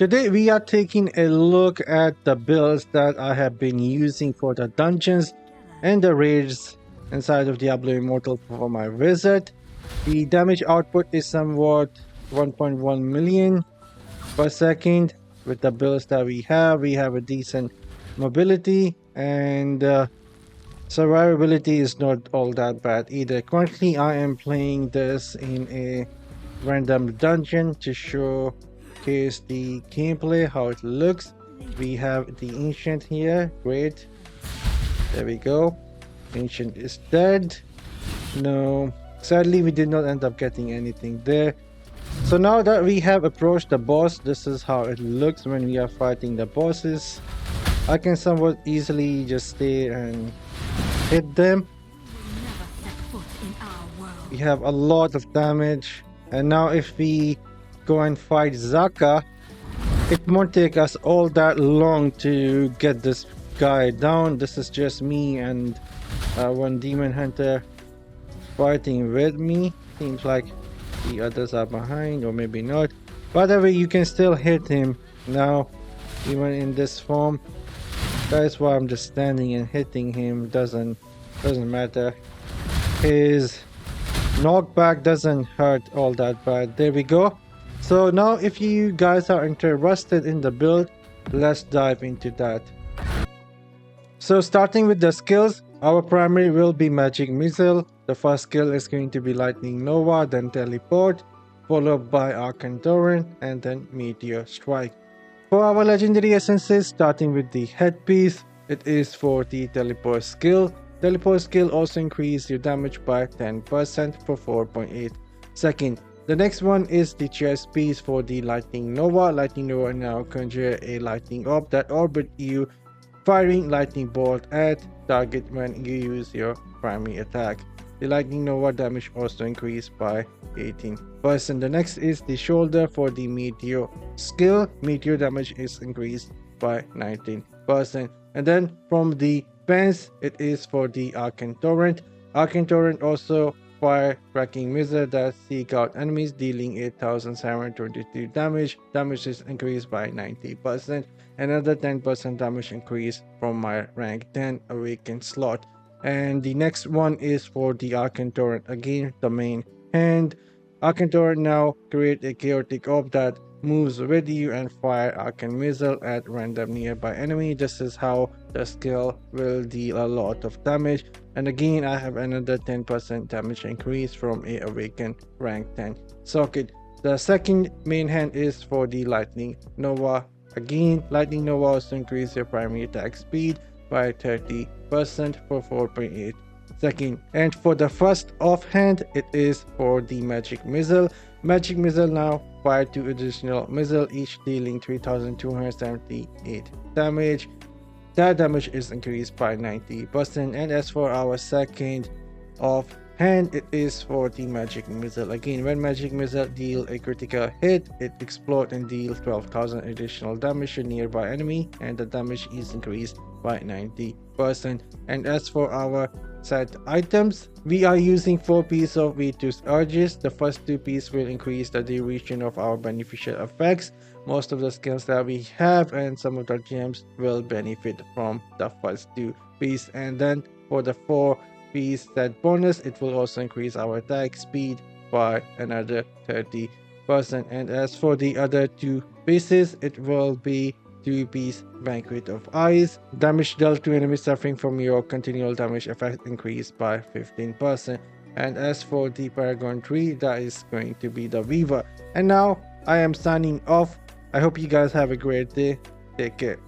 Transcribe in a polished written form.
Today we are taking a look at the builds that I have been using for the dungeons and the raids inside of Diablo Immortal for my wizard. The damage output is somewhat 1.1 million per second. With the builds that we have a decent mobility, and survivability is not all that bad either. Currently I am playing this in a random dungeon to showcase the gameplay, how it looks. We have the ancient here. Great, there we go. Ancient is dead. No, sadly we did not end up getting anything there. So now that we have approached the boss, this is how it looks when we are fighting the bosses. I can somewhat easily just stay and hit them. We have a lot of damage, and now if we go and fight Zaka, it won't take us all that long to get this guy down. This is just me and one demon hunter fighting with me. Seems like the others are behind, or maybe not. By the way, you can still hit him now, even in this form. That's why I'm just standing and hitting him. Doesn't matter. His knockback doesn't hurt all that bad. There we go. So now if you guys are interested in the build, let's dive into that. So starting with the skills, our primary will be Magic Missile. The first skill is going to be Lightning Nova, then Teleport, followed by Arcane Torrent, and then Meteor Strike. For our legendary essences, starting with the headpiece, it is for the Teleport skill. Teleport skill also increases your damage by 10% for 4.8 seconds. The next one is the chest piece for the Lightning Nova. Lightning Nova now conjure a lightning orb that orbit you, firing lightning bolt at target when you use your primary attack. The Lightning Nova damage also increased by 18%. The next is the shoulder for the Meteor skill. Meteor damage is increased by 19%. And then from the pants, it is for the Arcane Torrent. Arcane Torrent also fire cracking missile that seek out enemies, dealing 8,722 damage. Damage is increased by 90%. Another 10% damage increase from my rank 10 awakened slot. And the next one is for the Arcane Torrent, again the main hand. Arcane Torrent now create a chaotic orb that moves with you and fire arcane missile at random nearby enemy. This is how the skill will deal a lot of damage. And again, I have another 10% damage increase from a awakened rank 10 socket. The second main hand is for the Lightning Nova. Again, Lightning Nova also increase your primary attack speed by 30% for 4.8 seconds. And for the first offhand, it is for the Magic Missile. Magic Missile now fire 2 additional missile, each dealing 3,278 damage. That damage is increased by 90%. And as for our second offhand, it is for the Magic Missile. Again, when Magic Missile deal a critical hit, it explodes and deals 12,000 additional damage to nearby enemy, and the damage is increased by 90%. And as for our set items, we are using 4 pieces of Vitus Urges. The first 2 pieces will increase the duration of our beneficial effects. Most of the skills that we have and some of the gems will benefit from the first 2 pieces. And then for the 4 piece set bonus, it will also increase our attack speed by another 30%. And as for the other 2 pieces, it will be 2-piece Banquet of Eyes. Damage dealt to enemies suffering from your continual damage effect increased by 15%. And as for the Paragon Tree, that is going to be the Weaver. And now I am signing off. I hope you guys have a great day. Take care.